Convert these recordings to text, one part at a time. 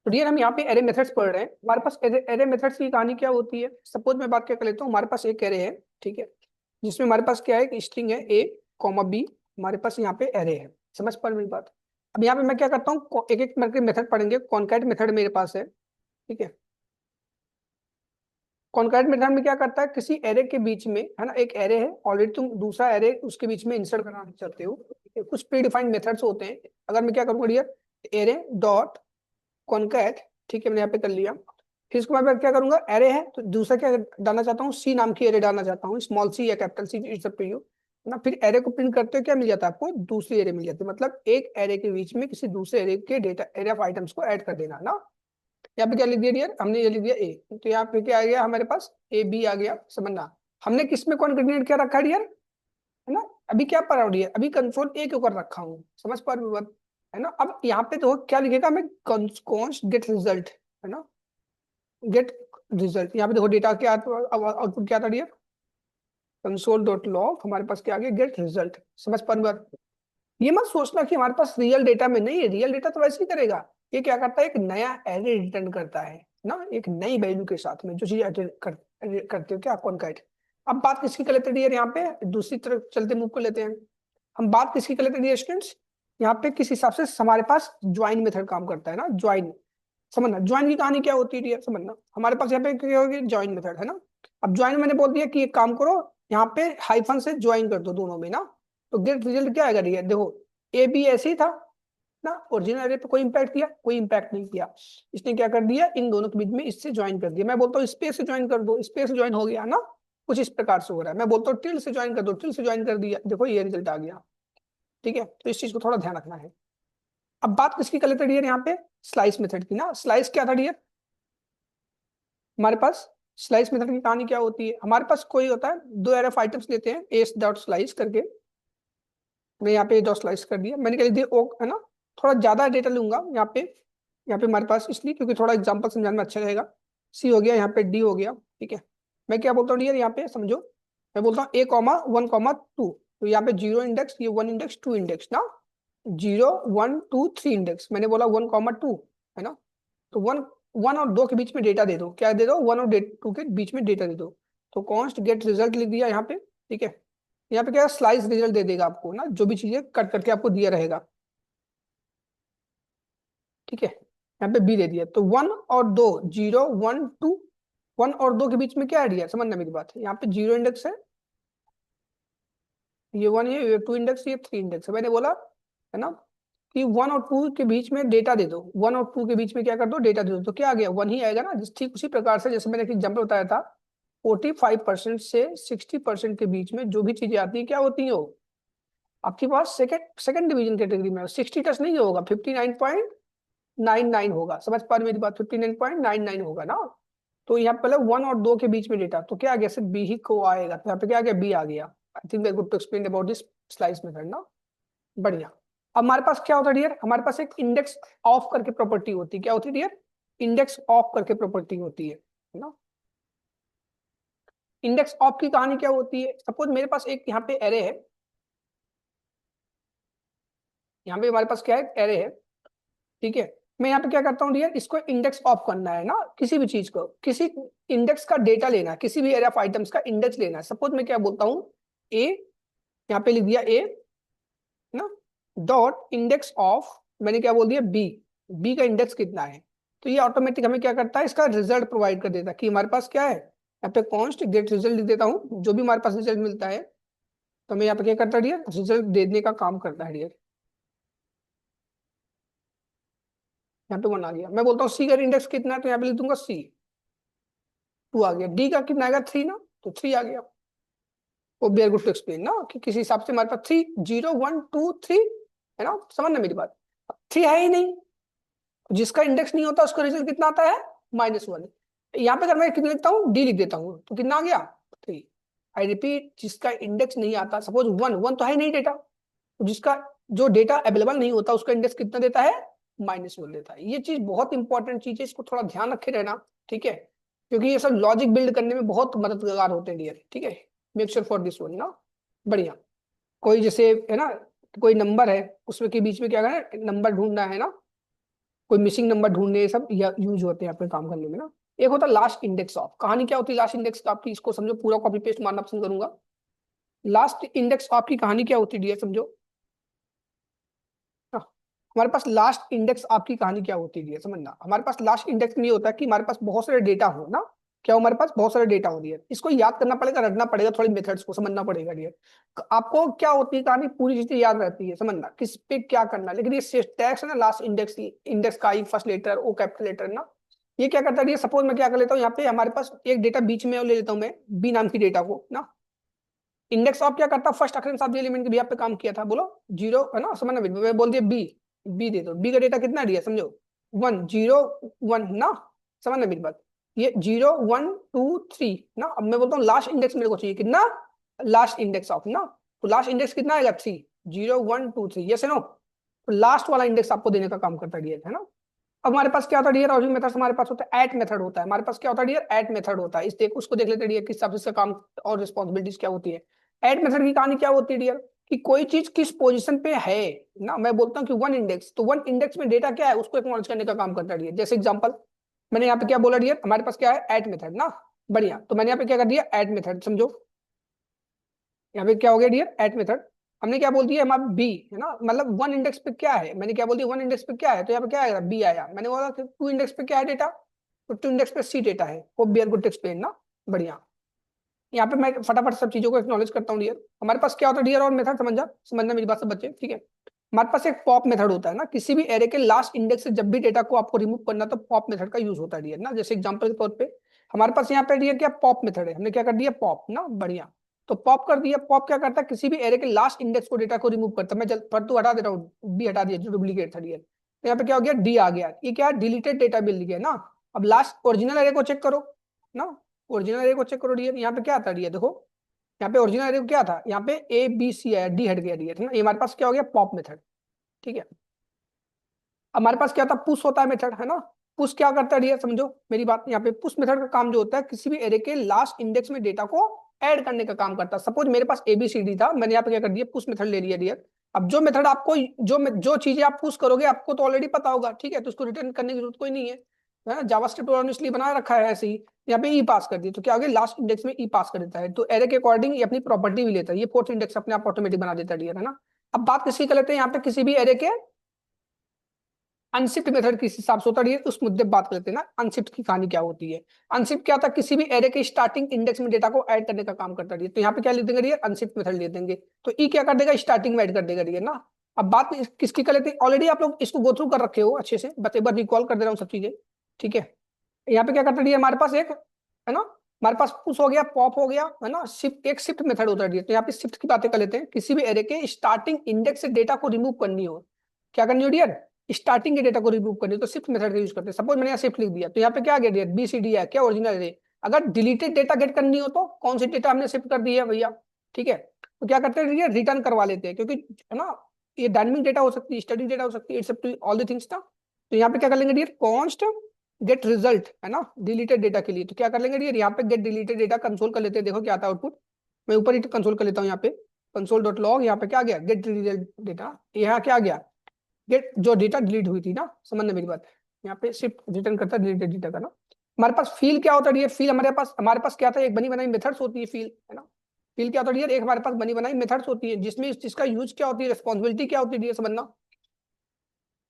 तो डियर हम यहाँ पे एरे मेथड्स पढ़ रहे हैं। हमारे पास एरे मेथड्स की कहानी क्या होती है। सपोज मैं बात क्या कर लेता हूँ, हमारे पास एक एरे है, ठीक है, जिसमें हमारे पास क्या है कि स्ट्रिंग है ए कॉमा बी। हमारे पास यहाँ पे एरे है। समझ पा रहे मेरी बात। अब यहाँ पे मैं क्या करता हूँ, एक एक करके मेथड पढ़ेंगे। कॉनकैट मेथड मेरे पास है, ठीक है। कॉनकैट मेथड में क्या करता है, किसी एरे के बीच में, है ना, एक एरे है ऑलरेडी, तुम दूसरा एरे उसके बीच में इंसर्ट करना चाहते हो, ठीक है? कुछ प्री डिफाइंड मेथड्स होते हैं। अगर मैं क्या करूँगा डियर, एरे डॉट कॉनकैट, ठीक है, मैंने यहाँ पे कर लिया। फिर इसके बाद मैं क्या करूंगा, एरे है तो दूसरा क्या डालना चाहता हूँ, सी नाम की एरे डालना चाहता हूँ, स्मॉल सी या capital C, it's up to you ना। फिर एरे को प्रिंट करते हो, क्या मिल जाता है आपको, दूसरी एरे मिल जाती है। मतलब एक एरे के बीच में किसी दूसरे एरे के डेटा, एरे ऑफ आइटम्स को ऐड कर देना ना। यहाँ पे क्या लिख दिया डियर, हमने ये लिख दिया ए, तो यहाँ पे क्या आ गया हमारे पास, ए बी आ गया। समझना हमने किस में कॉन्ग्रेडिएंट क्या रखा है डियर, है ना। अभी क्या पढ़ा रही है, अभी कंट्रोल ए के ऊपर रखा हूँ। समझ पा रहे हो बात, है ना। अब यहाँ पे तो क्या लिखेगा, मैं कॉन्स्ट गेट रिजल्ट, है ना, गेट रिजल्ट। यहाँ पे देखो डेटा क्या आउटपुट क्या था डियर, कंसोल डॉट लॉग। हमारे पास क्या आ गया, गेट रिजल्ट। समझ पा रहे हो। ये मत सोचना कि हमारे पास रियल डेटा में नहीं है, रियल डेटा तो वैसे ही करेगा। ये क्या करता है, एक नया एरे रिटर्न करता है ना, एक नई वैल्यू के साथ में जो चीज करते हो क्या कॉनकैट। अब बात किसकी कर लेते हैं, यहाँ पे दूसरी तरफ चलते मूव कर लेते हैं। हम बात किसकी कर लेते हैं स्टूडेंट्स, यहाँ पे किस हिसाब से हमारे पास ज्वाइन मेथड काम करता है ना, ज्वाइन। समझना ज्वाइन की कहानी क्या होती है, समझना हमारे पास यहाँ पे क्या होगी, ज्वाइन मेथड, है ना। अब ज्वाइन मैंने बोल दिया कि एक काम करो, यहाँ पे हाइफन से ज्वाइन कर दो दोनों में ना। तो गेट रिजल्ट क्या आएगा, देखो ए बी ऐसे ही था ना, ओरिजिनल एरे पे कोई इंपैक्ट किया, कोई इंपैक्ट नहीं किया। इसने क्या कर दिया, इन दोनों के बीच में इससे ज्वाइन कर दिया। मैं बोलता हूँ स्पेस से ज्वाइन कर दो, स्पेस से ज्वाइन हो गया ना। कुछ इस प्रकार से हो रहा है। मैं बोलता हूँ टिल्ड से ज्वाइन कर दो, टिल्ड से ज्वाइन कर दिया, देखो ये रिजल्ट आ गया। ठीक है, तो इस चीज को थोड़ा ध्यान रखना है। अब बात किसकी कर लेते हैं डियर, यहाँ पे स्लाइस मेथड की ना। स्लाइस क्या था डियर, हमारे पास स्लाइस मेथड की कहानी क्या होती है, हमारे पास कोई होता है, दो एरे ऑफ आइटम्स लेते हैं, एस डॉट स्लाइस करके। मैं यहाँ पे डॉट स्लाइस कर दिया, मैंने क्या लिख दिया ओ, है ना। थोड़ा ज्यादा डेटा लूंगा यहाँ पे हमारे पास, इसलिए क्योंकि थोड़ा एग्जांपल समझाने में अच्छा रहेगा। सी हो गया, यहाँ पे डी हो गया, ठीक है। मैं क्या बोलता हूँ डियर, यहाँ पे समझो, मैं बोलता हूँ ए कॉमा वन कॉमा टू। तो यहाँ पे जीरो इंडेक्स, ये वन इंडेक्स, टू इंडेक्स ना, zero one two three index. मैंने बोला वन कॉमा टू, है ना। तो वन, वन और दो के बीच में डेटा दे दो, क्या दे दो, वन और टू के बीच में डेटा दे दो। तो कॉन्स्ट गेट रिजल्ट लिख दिया यहाँ पे, ठीक है। यहाँ पे क्या स्लाइस रिजल्ट दे देगा आपको ना, जो भी चीजें कट करके आपको दिया रहेगा, ठीक है। यहाँ पे बी दे दिया, तो वन और दो, जीरो वन टू, वन और दो के बीच में क्या आइडिया, समझना मेरी बात है। यहाँ पे जीरो इंडेक्स है, ये वन है, ये टू इंडेक्स, ये थ्री इंडेक्स है। मैंने बोला, है ना, कि वन और टू के बीच में डेटा दे दो, वन और टू के बीच में क्या कर दो, डेटा दे दो। तो क्या आ गया, वन ही आएगा ना। जिस ठीक उसी प्रकार से जैसे मैंने एक एग्जाम्पल बताया था, 45% से 60% के बीच में जो भी चीजें आती है क्या होती है, वो आपके पास सेकंड सेकंड डिवीजन कैटेगरी में 60 टच नहीं होगा, 59.99 होगा। समझ पा रहे मेरी बात, 59.99 होगा ना। तो यहाँ पहले वन और दो के बीच में डेटा, तो क्या आ गया, सिर्फ बी ही को आएगा। तो यहाँ पे क्या आ गया, बी आ गया। I think we good to explain about this slice method ना। बढ़िया। अब हमारे पास क्या होता है डियर, हमारे पास एक इंडेक्स ऑफ करके प्रॉपर्टी होती है। क्या होती है डियर, इंडेक्स ऑफ करके प्रॉपर्टी होती है ना। इंडेक्स ऑफ की कहानी क्या होती है, सपोज मेरे पास एक यहाँ पे एरे है, यहाँ पे हमारे पास क्या है, एरे है, ठीक है। मैं यहाँ पे क्या करता हूँ डियर, इसको इंडेक्स ऑफ करना है ना, किसी भी चीज को, किसी इंडेक्स का डेटा लेना है, किसी भी एरे ऑफ आइटम्स का इंडेक्स लेना है। सपोज मैं क्या बोलता हूँ, ए, यहाँ पे लिख दिया ए ना, डॉट इंडेक्स ऑफ, मैंने क्या बोल दिया बी, बी का इंडेक्स कितना है। तो ये ऑटोमेटिक हमें क्या करता है, इसका रिजल्ट प्रोवाइड कर देता है कि हमारे पास क्या है। यहाँ पे कॉन्स्ट गेट रिजल्ट लिख देता हूँ, जो भी हमारे पास रिजल्ट मिलता है। तो मैं यहाँ पे क्या करता है डियर, रिजल्ट देने का काम करता है डियर। यहाँ पे वन आ गया, मैं बोलता हूँ सी का इंडेक्स कितना है, तो यहाँ पे लिख दूंगा सी, टू आ गया। डी का कितना आएगा, थ्री ना, तो थ्री आ गया। वो बेयर गुड टू एक्सप्लेन ना, कि किसी हिसाब से हमारे पास three, zero one two three, है ना। समझना मेरी बात, थ्री है ही नहीं, जिसका इंडेक्स नहीं होता उसका रिजल्ट कितना आता है, -1। यहाँ पे अगर मैं कितना लिखता हूँ, डी लिख देता हूँ, तो कितना आ गया, थ्री। आई रिपीट, जिसका इंडेक्स नहीं आता, सपोज वन, वन तो है नहीं डेटा, तो जिसका जो डेटा अवेलेबल नहीं होता उसका इंडेक्स कितना देता है, -1 देता है। ये चीज बहुत इंपॉर्टेंट चीज है, इसको थोड़ा ध्यान रखे रहना, ठीक है। क्योंकि ये सब लॉजिक बिल्ड करने में बहुत मददगार होते हैं डियर, ठीक है। Make sure for this one ना। बढ़िया। कोई जैसे, है ना, कोई नंबर है, उसमें के बीच में क्या करना है, नंबर ढूंढना है ना। कोई मिसिंग नंबर ढूंढने, ये सब यूज होते हैं आपके काम करने में ना। एक होता है लास्ट इंडेक्स ऑफ। कहानी क्या होती है लास्ट इंडेक्स आपकी, इसको समझो, पूरा कॉपी पेस्ट मारना पसंद करूंगा। लास्ट इंडेक्स ऑफ की कहानी क्या होती है डियर, समझो। हाँ, हमारे पास लास्ट इंडेक्स आपकी कहानी क्या होती है समझना। हमारे पास लास्ट इंडेक्स नहीं होता कि हमारे पास बहुत सारे डेटा हो ना, क्या हमारे पास बहुत सारे डेटा हो डियर, इसको याद करना पड़ेगा, रटना पड़ेगा, थोड़ी मेथड्स को समझना पड़ेगा डियर। आपको क्या होती है कहानी, पूरी चीजें याद रहती है समझना, किस पे क्या करना है। लेकिन ये सिंटैक्स है ना, लास्ट इंडेक्स, इंडेक्स का I first letter, O capital letter ना, ये क्या करता है डियर। सपोज मैं क्या कर लेता हूँ, यहाँ पे हमारे पास एक डेटा बीच में ले लेता हूँ मैं, बी नाम की डेटा को ना। इंडेक्स ऑफ क्या करता है, फर्स्ट अक्षर के साथ एलिमेंट के भी आप पे काम किया था, बोलो जीरो है ना, समझना। मैं बोल दिया बी, बी दे दो, बी का डेटा कितना दिया समझो, 1 0 1 ना, समझना मेरी बात। ये 0 1 2 3 ना। अब मैं बोलता हूँ लास्ट इंडेक्स मेरे को चाहिए कितना, लास्ट इंडेक्स ऑफ ना, तो लास्ट इंडेक्स कितना आएगा 3, 0 1 2 3, यस नो। तो लास्ट वाला इंडेक्स आपको देने का काम करता है ना। अब हमारे पास क्या होता है डियर, और मेथड हमारे पास होता है एट मेथड होता है, हमारे पास क्या होता है डियर, एट मेथड होता है। इस देख उसको देख लेते हैं डियर, किस हिसाब से इसका काम और रिस्पॉन्सिबिलिटीज क्या होती है। एट मेथड की कहानी क्या होती है डियर, कि कोई चीज किस पोजीशन पे है ना। मैं बोलता हूँ कि वन इंडेक्स, तो वन इंडेक्स में डेटा क्या है उसको एक्नॉलेज करने का काम करता है डियर। जैसे एग्जांपल मैंने यहाँ पे क्या बोला डियर, हमारे पास क्या है एट मेथड ना, बढ़िया। तो मैंने यहाँ पे क्या कर दिया, एट मेथड समझो। यहाँ पे क्या हो गया डियर, एट मेथड। हमने क्या बोल दिया, हमारा बी है ना, मतलब वन इंडेक्स पे क्या है, मैंने क्या बोल दिया, वन इंडेक्स पे क्या है, तो यहाँ पे क्या आएगा, बी आया। मैंने बोला कि टू इंडेक्स पे क्या है डेटा, तो टू इंडेक्स पे सी डेटा है, वो बियर गुड एक्सप्लेन ना, बढ़िया। यहाँ पे मैं फटाफट सब चीजों को एक्नॉलेज करता हूँ डियर। हमारे पास क्या होता है डियर, और मेथड समझना मेरी बात से बच्चे, ठीक है। हमारे पास एक पॉप मेथड होता है ना, किसी भी एरे के लास्ट इंडेक्स से जब भी डेटा को आपको रिमूव करना, तो पॉप मेथड का यूज होता है डियर ना। जैसे एग्जांपल के तौर पे हमारे पास यहाँ पे डियर क्या पॉप मेथड है, हमने क्या कर दिया पॉप ना, बढ़िया। तो पॉप कर दिया, पॉप क्या करता है, किसी भी एरे के लास्ट इंडेक्स को डेटा को रिमूव करता है। मैं पर हटा दे रहा हूँ, बी हटा दिया जो डुप्लीकेट था डियर। तो यहाँ पे क्या हो गया, डी आ गया, ये क्या डिलीटेड डेटा मिल गया ना। अब लास्ट ओरिजिनल एरे को चेक करो ना, ओरिजिनल एरे को चेक करो डियर, यहाँ पे क्या आता है डियर, देखो यहाँ पे ओरिजिनल एरे क्या था, यहाँ पे ए बी सी आया, डी हट गया डियर ना। ये हमारे पास क्या हो गया, पॉप मेथड, ठीक है। हमारे पास क्या था, पुश होता है मेथड है ना। पुश क्या करता है डियर, समझो मेरी बात। यहाँ पे पुश मेथड का काम जो होता है, किसी भी एरे के लास्ट इंडेक्स में डेटा को ऐड करने का काम करता है। सपोज मेरे पास एबीसीडी था, मैंने यहाँ पे क्या कर दिया, पुश मेथड ले लिया डियर। अब जो मेथड आपको, जो चीजें आप पुश करोगे आपको तो ऑलरेडी पता होगा, ठीक है, तो उसको रिटर्न करने की जरूरत कोई नहीं है ना। जावास्क्रिप्ट उन्होंने इसलिए बना रखा है ऐसे ही। यहाँ पे ई पास कर दी तो क्या हो गया, लास्ट इंडेक्स में ई पास कर देता है, तो एरे के अकॉर्डिंग ये अपनी प्रॉपर्टी भी लेता है, ये फोर्थ इंडेक्स अपने आप ऑटोमेटिक बना देता है डियर, है ना। अब बात किसकी कर लेते हैं, यहाँ पे किसी भी एरे के अनशिफ्ट मेथड किस हिसाब से होता है, उस मुद्दे पर बात करते हैं ना। अनशिफ्ट की कहानी क्या होती है, अनशिफ्ट क्या था, किसी भी एरे के स्टार्टिंग इंडेक्स में डेटा को ऐड करने का काम करता है। तो यहाँ पे क्या लिख देंगे, अनशिफ्ट मेथड लिख देंगे, तो ई क्या कर देगा, स्टार्टिंग में ऐड कर देगा ना। अब बात किसकी कर लेते हैं, ऑलरेडी आप लोग इसको गो थ्रू कर रखे हो अच्छे से, बस एक बार रिकॉल कर दे रहा हूँ सब चीजें, ठीक है। यहाँ पे क्या करता है हमारे पास एक है ना, हमारे पास पुश हो गया, पॉप हो गया है ना, शिफ्ट, एक शिफ्ट मेथड होता है। तो यहाँ पे शिफ्ट की बातें कर लेते हैं, किसी भी एरे के स्टार्टिंग इंडेक्स से डेटा को रिमूव करनी हो, क्या करनी हो डियर, स्टार्टिंग के डेटा को रिमूव करनी हो, तो शिफ्ट मेथड का यूज करते हैं। सपोज मैंने यहाँ शिफ्ट लिख दिया, तो यहाँ पे क्या आ गया डियर, बी सी डी है, क्या ओरिजिनल एरे। अगर डिलीटेड डेटा गेट करनी हो तो कौन सी डेटा हमने शिफ्ट कर दी है भैया, ठीक है, तो क्या करते हैं रिटर्न करवा लेते हैं, क्योंकि है ना ये डायनेमिक डेटा हो सकती है, स्टैटिक डेटा हो सकती है, it's up to all the things ना। तो यहाँ पे क्या कर लेंगे डियर, कॉन्स्ट गेट रिजल्ट है ना, डिलीटेड डेटा के लिए। तो क्या कर लेंगे डियर, यहाँ पे गेट डिलीटेड डेटा कंसोल कर लेते हैं, देखो क्या आता है आउटपुट। मैं ऊपर ही कंसोल कर लेता हूँ, यहाँ पे कंसोल डॉट लॉग, यहाँ पे क्या आ गया, गेट डिलीटेड डेटा, यहाँ क्या आ गया, गेट जो डेटा डिलीट हुई थी ना, समझना मेरी बात। यहाँ पे शिफ्ट रिटर्न करता है डिलीटेड डेटा का ना। हमारे पास फील क्या होता है डियर, फील हमारे पास क्या था, एक बनी बनाई मेथड्स होती है फील, है ना। फील क्या होता है डियर, एक हमारे पास बनी बनाई मेथड्स होती है, जिसमें जिसका यूज क्या होती है, रिस्पॉन्सिबिलिटी क्या होती है डियर, समझना।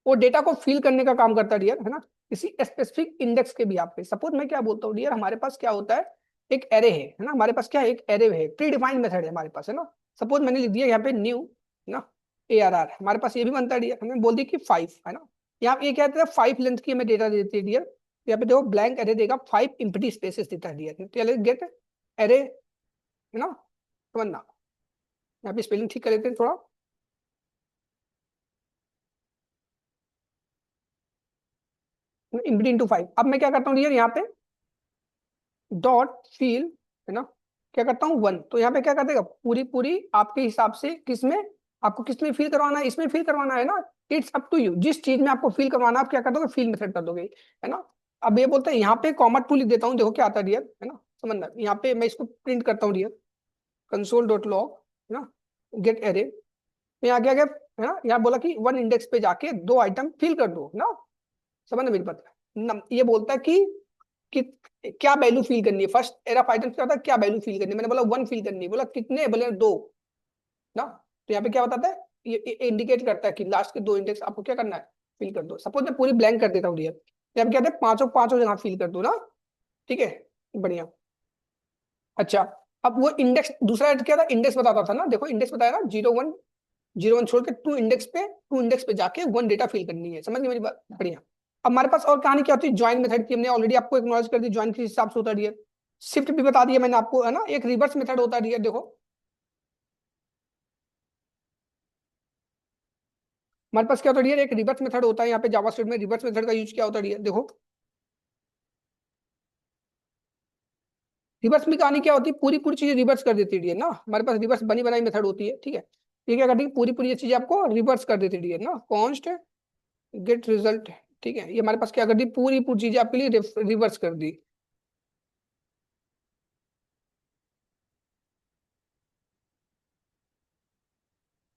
वो डेटा को फिल करने का काम करता है डियर, है ना, किसी स्पेसिफिक इंडेक्स के भी आप पे। सपोज मैं क्या बोलता हूँ डियर, हमारे पास क्या होता है, एक एरे है ना, हमारे पास क्या है, एक एरे है, प्री डिफाइंड मेथड है हमारे पास, है ना। सपोज मैंने लिख दिया यहाँ पे न्यू ना, ARR, हमारे पास ये भी बनता है डियर, हमने बोल दी कि 5 है ना। यहाँ ये क्या है, 5 लेंथ की हमें डेटा देती है डियर। यहाँ पे देखो ब्लैंक एरे देगा, 5 एम्प्टी स्पेसेस देता है डियर, तो गेट एरे है ना, समझना। यहाँ पे स्पेलिंग ठीक कर लेते हैं थोड़ा, एम्प्टी इंटू 5। अब मैं क्या करता हूँ डियर, यहाँ पे डॉट फील है ना, क्या करता हूँ 1, तो यहाँ पे क्या कर देगा, पूरी पूरी आपके हिसाब से किसमें, आपको किसमें फील करवाना है, इसमें फील करवाना है ना। इट्स अप टू यू, जिस चीज में आपको फील करवाना है आप क्या कर दोगे, फील मेथड कर दोगे, है ना। अब ये बोलते हैं यहाँ पे कॉमा 2 लिख देता हूँ, देखो क्या आता है डियर, है ना, समझना। यहाँ पे मैं इसको प्रिंट करता हूँ डियर, कंसोल डॉट लॉग है ना, गेट एरे। तो यहाँ क्या गया है ना, यहाँ बोला कि वन इंडेक्स पे जाके 2 आइटम फिल कर दो ना। समझ में मेरी बात? ये बोलता है कि क्या वैल्यू फील करनी है। फर्स्ट एरा ऑफ आइटम क्या होता है, क्या वैल्यू फील करनी है। मैंने बोला 1 फील करनी है, बोला कितने, बोले 2 ना। तो यहाँ पे क्या बताता है, ये इंडिकेट करता है कि लास्ट के 2 इंडेक्स आपको क्या करना है, फिल कर दो। सपोज मैं पूरी ब्लैंक कर देता हूँ डियर, यहाँ पे कहते हैं पांचों पांचों जगह फिल कर दो ना, ठीक है, बढ़िया। अच्छा, अब वो इंडेक्स दूसरा क्या था, इंडेक्स बताता था ना, देखो इंडेक्स बताया ना, 0 1 छोड़ के टू इंडेक्स पे जाके 1 डेटा फिल करनी है। समझ गए मेरी बात? बढ़िया। अब हमारे पास और कहानी क्या होती है, ज्वाइन मेथड की हमने ऑलरेडी आपको एक्नॉलेज कर दी, ज्वाइन किस हिसाब से होता है। शिफ्ट भी बता दिया मैंने आपको, है ना। एक रिवर्स मेथड होता है, देखो हमारे पास क्या होता है, एक रिवर्स मेथड होता है यहाँ पे जावास्क्रिप्ट में। रिवर्स मेथड का यूज क्या होता है, देखो रिवर्स में कहानी क्या होती है, पूरी पूरी चीजें रिवर्स कर देती है ना। हमारे पास रिवर्स बनी बनाई मेथड होती है, ठीक है। ये क्या करती है, पूरी पूरी ये चीजें आपको रिवर्स कर देती है ना। कॉन्स्ट गेट रिजल्ट, ठीक है, ये हमारे पास क्या कर दी, पूरी पूरी चीजें आपके लिए रिवर्स कर दी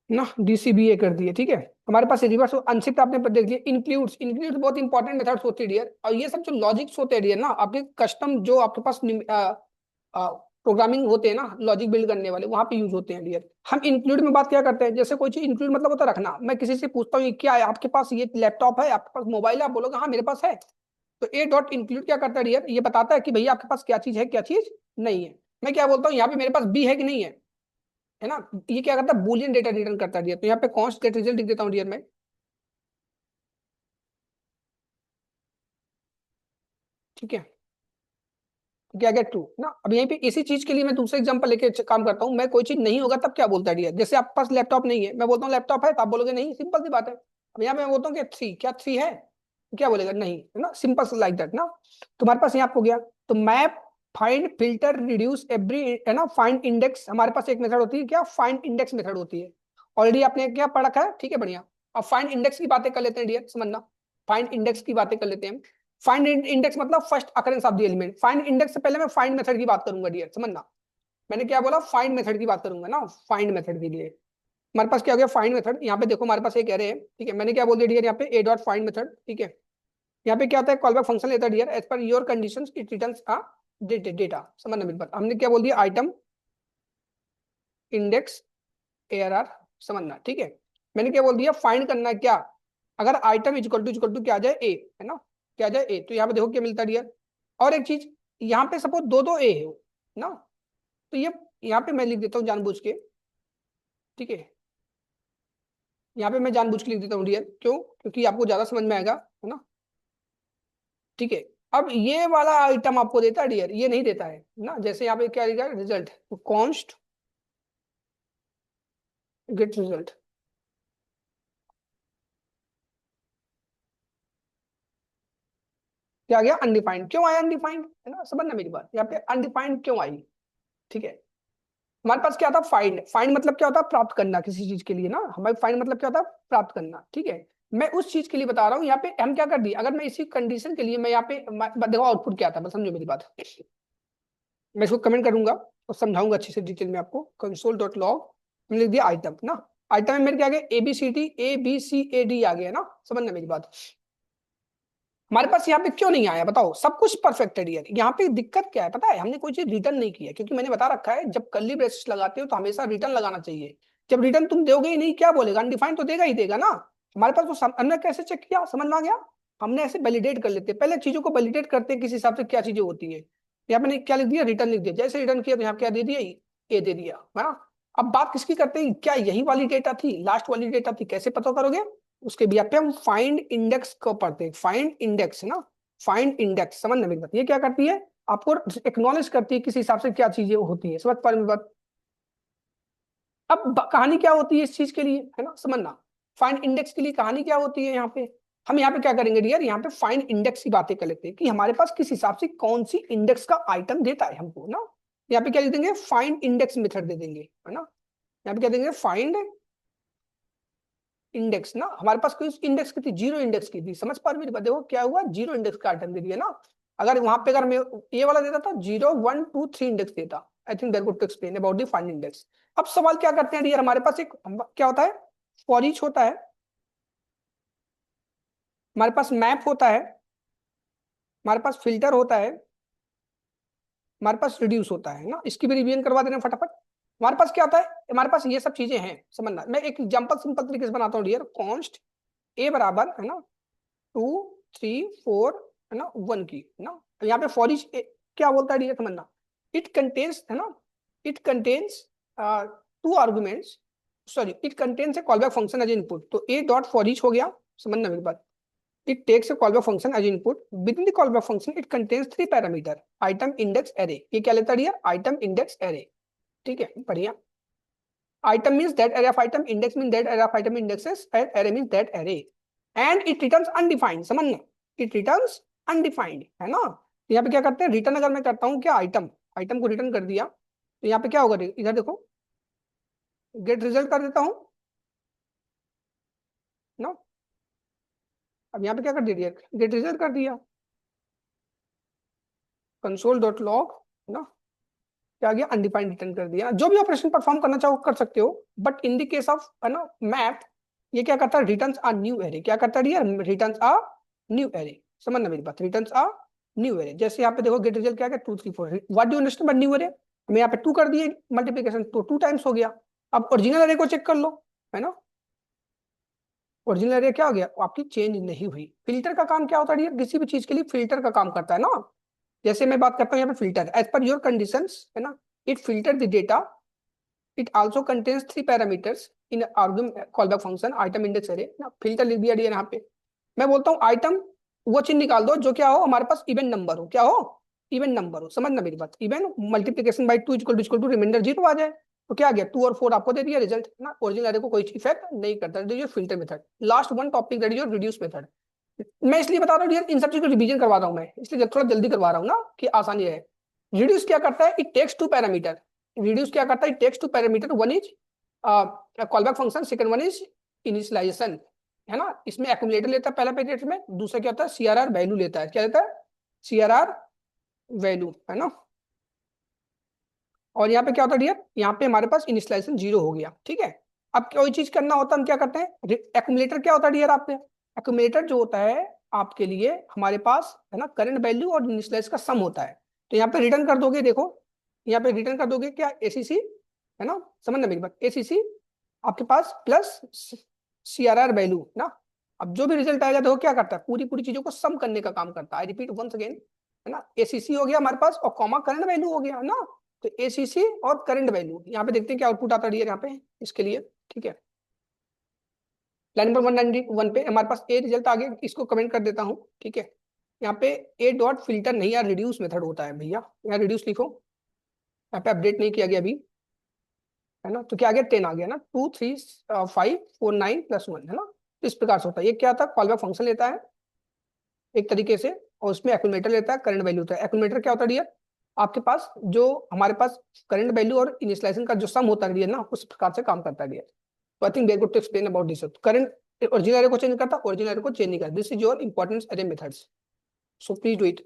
ना, डीसीबीए कर दिए, ठीक है। हमारे पास रिवर्स अनशिफ्ट आपने देख लिया। इंक्लूड्स, इंक्लूड बहुत इंपॉर्टेंट मेथड्स होती है डियर। और ये सब जो लॉजिक्स होते हैं डियर ना, आपके कस्टम जो आपके पास प्रोग्रामिंग होते हैं ना, लॉजिक बिल्ड करने वाले, वहां पे यूज होते हैं डियर। हम इंक्लूड में बात क्या करते हैं, जैसे कोई चीज इंक्लूड मतलब होता है रखना। मैं किसी से पूछता हूँ ये क्या है, आपके पास ये लैपटॉप है, आपके पास मोबाइल है, आप बोलोगे हाँ मेरे पास है। तो ए डॉट इंक्लूड क्या करता है डियर, ये बताता है कि भैया आपके पास क्या चीज है, क्या चीज नहीं है। मैं क्या बोलता हूँ यहाँ पे मेरे पास बी है कि नहीं है ना। ये क्या करता है, बूलियन डेटा रिटर्न करता है डियर। तो यहाँ पे कॉन्स्ट गेट रिजल्ट लिख देता हूँ डियर मैं, ठीक है। तो क्या गया ट्रू ना। अब यहीं पे इसी चीज के लिए मैं दूसरे एग्जांपल लेके काम करता हूँ। मैं कोई चीज नहीं होगा तब क्या बोलता है डियर, जैसे आपके पास लैपटॉप नहीं है, मैं बोलता हूँ लैपटॉप है, तो आप बोलोगे नहीं, सिंपल सी बात है। अब यहाँ मैं बोलता हूँ कि 3, क्या 3 है, तो क्या बोलेगा नहीं, है ना, सिंपल लाइक दैट ना। तुम्हारे पास यहाँ हो गया। तो map, find, filter, reduce, every, है ना, फाइंड इंडेक्स। हमारे पास एक मेथड होती है क्या, फाइंड इंडेक्स मेथड होती है। ऑलरेडी आपने क्या पढ़ रखा है, ठीक है, बढ़िया। अब फाइंड इंडेक्स की बातें कर लेते हैं डियर, समझना। फाइंड इंडेक्स की बातें कर लेते हैं। फाइंड इंडेक्स मतलब first occurrence of the element. Find index से पहले मैं फाइंड मेथड की बात करूंगा डियर, समझना। मैंने क्या बोला, फाइंड मेथड की बात करूंगा ना। फाइंड मेथड के लिए हमारे पास क्या हो गया, फाइंड मेथड। यहाँ पे देखो हमारे पास एक एरे है, ठीक है। मैंने क्या बोल दिया डियर, यहाँ पे ए डॉट फाइंड मेथड, ठीक है। यहाँ पे क्या होता है, कॉलबैक फंक्शन लेता है dear, as per your condition it returns data. समझना मेरी बात, हमने क्या बोल दिया, आइटम इंडेक्स ARR, समझना, ठीक है। मैंने क्या बोल दिया, फाइंड करना है क्या, अगर आइटम इक्वल टू क्या आ जाए ए, है ना, क्या आ जाए ए। तो यहाँ पे देखो क्या मिलता है डियर। और एक चीज, यहाँ पे सपोज दो दो ए है ना, तो ये यहाँ पे मैं लिख देता हूँ जानबूझ के, ठीक है। यहाँ पे मैं जानबूझ के लिख देता हूँ डियर, क्यों, क्योंकि आपको ज्यादा समझ में आएगा, है ना, ठीक है। अब ये वाला आइटम आपको देता है डियर, ये नहीं देता है ना। जैसे यहाँ पे क्या लिखा है, रिजल्ट, तो कॉन्स्ट गेट रिजल्ट, क्या आ गया, अनडिफाइंड। क्यों आया अनडिफाइंड, है ना, समझना मेरी बात, यहाँ पे अनडिफाइंड क्यों आई, ठीक है। हमारे पास क्या था, फाइंड। फाइंड मतलब क्या होता है, प्राप्त करना किसी चीज के लिए ना। हमारे फाइंड मतलब क्या होता है, प्राप्त करना, ठीक है। मैं उस चीज के लिए बता रहा हूँ, यहाँ पे हम क्या कर दिए, अगर मैं इसी कंडीशन के लिए मैं यहाँ पे देखो आउटपुट क्या था, बस समझो मेरी बात। मैं इसको कमेंट करूंगा और समझाऊंगा अच्छे से डिटेल में आपको। कंसोल डॉट लॉग, हमने लिख दिया आइटम ना। आइटम में मेरे क्या आ गया, ABCD आ गया ना, समझना मेरी बात। हमारे पास यहाँ पे क्यों नहीं आया बताओ, सब कुछ परफेक्ट है डियर। यहाँ पे दिक्कत क्या है पता है, हमने कोई चीज रिटर्न नहीं किया, क्योंकि मैंने बता रखा है जब कर्ली ब्रेसेस लगाते हो तो हमेशा रिटर्न लगाना चाहिए। जब रिटर्न तुम दोगे ही नहीं, क्या बोलेगा, अनडिफाइंड तो देगा ही देगा ना। हमारे पास तो हमने कैसे चेक किया, समझ में आ गया। हमने ऐसे वैलिडेट कर लेते हैं, पहले चीजों को वैलिडेट करते हैं किस हिसाब से क्या चीजें होती है। यहाँ मैंने क्या लिख दिया, रिटर्न लिख दिया। जैसे रिटर्न किया तो यहाँ क्या दे दिया, ए दे दिया, है ना। अब बात किसकी करते हैं, क्या यही वाली डेटा थी, लास्ट वाली डेटा थी, कैसे पता करोगे, उसके भी पे हम फाइंड इंडेक्स को पढ़ते हैं। फाइंड इंडेक्स ना, फाइंड इंडेक्स, समझ मेरी बात। ये क्या करती है, आपको एक्नॉलेज करती है किस हिसाब से क्या चीजें होती है, समझ पा रहे बात। अब कहानी क्या होती है इस चीज के लिए, है ना, समझना। फाइंड इंडेक्स के लिए कहानी क्या होती है, यहाँ पे हम यहाँ पे क्या करेंगे डियर, यहाँ पे फाइंड इंडेक्स की बातें कर लेते हैं कि हमारे पास किस हिसाब से कौन सी इंडेक्स का आइटम देता है हमको ना। यहाँ पे क्या लिख देंगे, फाइंड इंडेक्स मेथड दे देंगे, है ना। यहाँ पे क्या देंगे, फाइंड इंडेक्स ना। हमारे पास कोई इंडेक्स की थी, 0 इंडेक्स की थी, समझ पा रहे मेरी बात। देखो क्या हुआ, 0 इंडेक्स का आइटम दे दिया ना। अगर वहां पे अगर मैं ये वाला देता था, 0 1 2 3 इंडेक्स देता, I think that would to explain about the find index. अब सवाल क्या करते हैं यार, हमारे पास एक क्या होता है, फॉर ईच होता है, हमारे पास मैप होता है, हमारे पास फिल्टर होता है, हमारे पास रिड्यूस होता है ना। इसकी भी रिवीजन करवा देना फटाफट। हमारे पास क्या होता है, हमारे पास ये सब चीजें हैं, समझना। मैं एक एग्जांपल सिंपल तरीके से बनाता हूँ डियर। कॉन्स्ट ए बराबर है ना 2 3 4 है ना 1 की है ना। यहाँ पे फॉर ईच क्या बोलता है डियर, समझना। इट कंटेन्स है ना, it contains two arguments, sorry it contains a callback function as input. तो ए डॉट फॉर ईच हो गया, समझना मेरी बात। It takes a callback function as input. Within the callback function, it contains three parameter. Item index array. ये क्या लेता है? Item index array. ठीक है, बढ़िया। Item means that array of item. Index means that array of item indexes. And array means that array. And it returns undefined. समझना? It returns undefined. है ना? यहाँ पे क्या करते हैं? रिटर्न अगर मैं करता हूँ क्या आइटम, आइटम को रिटर्न कर दिया, तो यहाँ पे क्या होगा? इधर देखो, गेट रिजल्ट कर देता हूँ ना। अब यहाँ पे क्या कर दिया? गेट रिजल्ट कर दिया, कंसोल डॉट लॉग ना, क्या गया? अनडिफाइंड रिटर्न कर दिया। जो भी ऑपरेशन परफॉर्म करना चाहो कर सकते हो, but in the case of है ना मैप, ये क्या करता है? रिटर्न्स आ न्यू एरे। क्या करता है? रिटर्न्स आ न्यू एरे। समझना मेरी बात, रिटर्न्स आ न्यू एरे। जैसे यहाँ पे देखो गेट रिजल्ट क्या है? 2 3 4। What do you understand by new array? मैं यहाँ पे 2 कर दिए मल्टीप्लिकेशन, तो 2 टाइम्स हो गया। अब ओरिजिनल एरे को चेक कर लो, है ना। ओरिजिनल एरे क्या हो गया? आपकी चेंज नहीं हुई। फिल्टर का काम क्या होता है? किसी भी चीज के लिए फिल्टर का काम करता है ना। जैसे मैं बात करता हूँ यहाँ पे filter, as per your conditions है ना, it filter the data. It also contains 3 parameters in argument callback function item index array ना। फिल्टर लिख दिया यहाँ पे। मैं बोलता हूँ आइटम, वो चीज निकाल दो जो क्या हो? हमारे पास इवन नंबर हो। क्या हो? इवन नंबर हो। समझना मेरी बात। Even multiplication by 2 equal to reminder 0 आ जाए, तो क्या आ गया? 2 और 4 आपको दे दिया रिजल्ट ना। ओरिजिनल एरे को कोई इफेक्ट नहीं करता। That is your filter method. Last one topic, that is your reduce method. मैं इसलिए बता रहा हूँ इन सब चीज को रिवीजन करवा रहा हूँ मैं, इसलिए थोड़ा जल्दी करवा रहा हूँ ना कि आसानी रहे। रिड्यूस क्या करता है? It takes 2 parameter. रिड्यूस क्या करता है? It takes 2 parameter. One is callback function, second one is initialization, है ना। इसमें एक्यूमुलेटर लेता है पहला पैकेट में, दूसरा क्या होता है? सीआरआर वैल्यू लेता है। क्या लेता है? सीआरआर वैल्यू, है ना। और यहाँ पे क्या होता है डियर? यहाँ पे हमारे पास इनिशियलाइजेशन 0 हो गया। ठीक है। अब कोई चीज करना होता है, हम क्या करते हैं? एक्यूमुलेटर क्या होता है डियर आपके? एक्यूमुलेटर जो होता है आपके लिए, हमारे पास है ना करंट वैल्यू और इनिशियलाइज का सम होता है। तो यहाँ पे रिटर्न कर दोगे, देखो यहाँ पे रिटर्न कर दोगे क्या? एसीसी, है ना। समझना मेरी बात, एसीसी आपके पास प्लस सीआरआर वैल्यू ना। अब जो भी रिजल्ट आएगा देखो क्या करता है? पूरी पूरी चीजों को सम करने का काम करता है। आई रिपीट वंस अगेन, है ना। एसीसी हो गया हमारे पास और कॉमा करंट वैल्यू हो गया ना। तो एसीसी और करंट वैल्यू, यहाँ पे देखते हैं क्या आउटपुट आता है यहाँ पे इसके लिए। ठीक है, लाइन नंबर 191 पे हमारे पास ए रिजल्ट आ गया। इसको कमेंट कर देता हूँ। ठीक है, यहाँ पे ए डॉट फिल्टर नहीं, यार रिड्यूस मेथड होता है भैया। यहाँ रिड्यूस लिखो, यहाँ पे अपडेट नहीं किया गया अभी, है ना। तो क्या आ गया? 10 आ गया ना। 2 3 5 4 9 प्लस 1, है ना। तो इस प्रकार से होता है। ये क्या था? कॉलबैक फंक्शन लेता है एक तरीके से, और उसमें एक्यूमुलेटर लेता है, करंट वैल्यू होता है। एक्यूमुलेटर क्या होता है डियर? आपके पास जो हमारे पास करंट वैल्यू और इनिशियलाइजेशन का जो सम होता है डियर ना, उस प्रकार से काम करता है डियर। तो I think very good to explain about this. Current original array को चेंज करता, ओरिजिनल एरे को चेंज नहीं करता। This is your important array methods, so please do it.